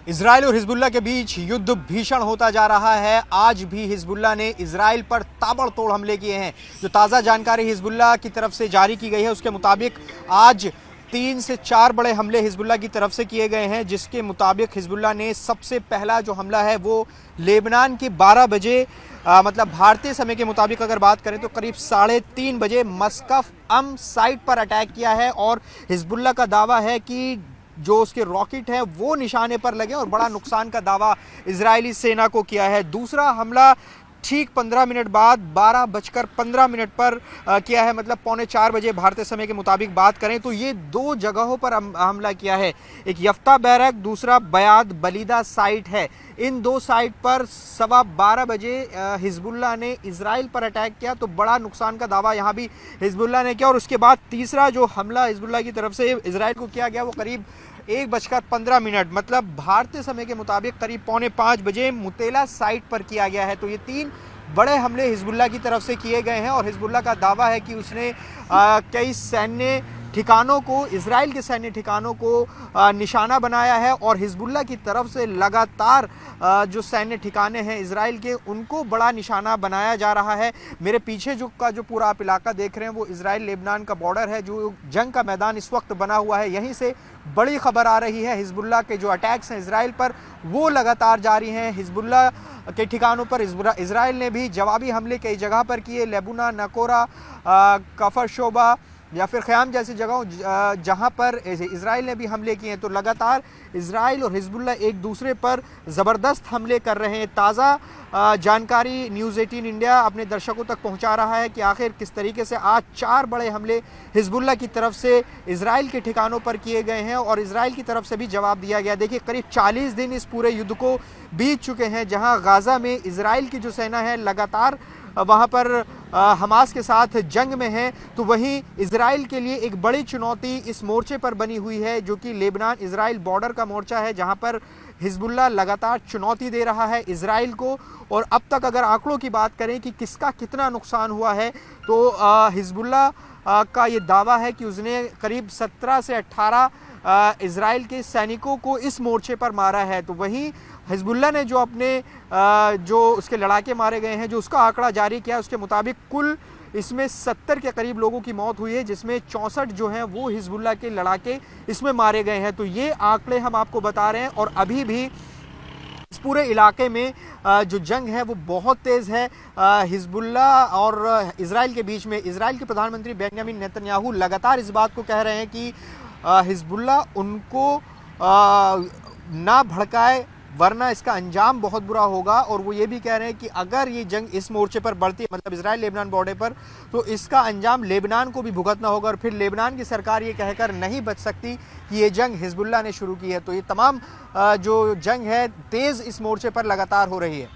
Israel और Hezbollah के बीच युद्ध भीषण होता जा रहा है। आज भी हिजबुल्लाह ने इजराइल पर ताबड़तोड़ हमले किए हैं। जो ताज़ा जानकारी हिजबुल्लाह की तरफ से जारी की गई है उसके मुताबिक आज 3 से 4 बड़े हमले हिजबुल्लाह की तरफ से किए गए हैं, जिसके मुताबिक हिजबुल्लाह ने सबसे पहला जो हमला है वो लेबनान के 12 बजे मतलब भारतीय समय के मुताबिक अगर बात करें तो करीब 3:30 बजे मस्कफ साइट पर अटैक किया है। और हिजबुल्लाह का दावा है कि जो उसके रॉकेट है वो निशाने पर लगे और बड़ा नुकसान का दावा इजरायली सेना को किया है। दूसरा हमला ठीक 15 मिनट बाद 12:15 पर किया है, मतलब 3:45 बजे भारतीय समय के मुताबिक बात करें तो ये 2 जगहों पर हमला किया है। एक यफ्ता बैरक, दूसरा बयाद बलीदा साइट है। इन 2 साइट पर 12:15 बजे हिजबुल्लाह ने इजराइल पर अटैक किया, तो बड़ा नुकसान का दावा यहाँ भी हिजबुल्लाह ने किया। और उसके बाद तीसरा जो हमला हिजबुल्लाह की तरफ से इजराइल को किया गया वो करीब 1:15 मतलब भारतीय समय के मुताबिक करीब 4:45 बजे मुतेला साइट पर किया गया है। तो ये 3 बड़े हमले हिजबुल्लाह की तरफ से किए गए हैं और हिजबुल्लाह का दावा है कि उसने कई सैन्य ठिकानों को, इजराइल के सैन्य ठिकानों को निशाना बनाया है। और हिजबुल्लाह की तरफ से लगातार जो सैन्य ठिकाने हैं इजराइल के, उनको बड़ा निशाना बनाया जा रहा है। मेरे पीछे जो पूरा आप इलाका देख रहे हैं वो इजराइल लेबनान का बॉर्डर है, जो जंग का मैदान इस वक्त बना हुआ है। यहीं से बड़ी खबर आ रही है। हिजबुल्लाह के जो अटैक्स हैं इजराइल पर वो लगातार जारी हैं। हिजबुल्लाह के ठिकानों पर इजराइल ने भी जवाबी हमले कई जगह पर किए। लेबुना, नकोरा, कफर शोबा या फिर ख़याम जैसी जगहों जहां पर इजराइल ने भी हमले किए हैं। तो लगातार इजराइल और हिजबुल्लाह एक दूसरे पर ज़बरदस्त हमले कर रहे हैं। ताज़ा जानकारी न्यूज़ 18 इंडिया अपने दर्शकों तक पहुंचा रहा है कि आखिर किस तरीके से आज 4 बड़े हमले हिजबुल्लाह की तरफ से इजराइल के ठिकानों पर किए गए हैं और इजराइल की तरफ से भी जवाब दिया गया। देखिए, करीब 40 दिन इस पूरे युद्ध को बीत चुके हैं, जहाँ गाज़ा में इजराइल की जो सेना है लगातार वहाँ पर हमास के साथ जंग में है। तो वहीं इजराइल के लिए एक बड़ी चुनौती इस मोर्चे पर बनी हुई है, जो कि लेबनान इजराइल बॉर्डर का मोर्चा है, जहाँ पर हिजबुल्लाह लगातार चुनौती दे रहा है इजराइल को। और अब तक अगर आंकड़ों की बात करें कि किसका कितना नुकसान हुआ है तो हिजबुल्लाह का ये दावा है कि उसने करीब 17 से 18 इजराइल के सैनिकों को इस मोर्चे पर मारा है। तो वहीं हिजबुल्लाह ने जो अपने जो उसके लड़ाके मारे गए हैं, जो उसका आंकड़ा जारी किया, उसके मुताबिक कुल इसमें 70 के करीब लोगों की मौत हुई है, जिसमें 64 जो हैं वो हिजबुल्लाह के लड़ाके इसमें मारे गए हैं। तो ये आंकड़े हम आपको बता रहे हैं। और अभी भी इस पूरे इलाके में जो जंग है वो बहुत तेज़ है हिजबुल्लाह और इजराइल के बीच में। इजराइल के प्रधानमंत्री बेंजामिन नेतन्याहू लगातार इस बात को कह रहे हैं कि हिजबुल्लाह उनको ना भड़काए, वरना इसका अंजाम बहुत बुरा होगा। और वो ये भी कह रहे हैं कि अगर ये जंग इस मोर्चे पर बढ़ती है, मतलब इजराइल लेबनान बॉर्डर पर, तो इसका अंजाम लेबनान को भी भुगतना होगा और फिर लेबनान की सरकार ये कहकर नहीं बच सकती कि ये जंग हिजबुल्लाह ने शुरू की है। तो ये तमाम जो जंग है तेज़ इस मोर्चे पर लगातार हो रही है।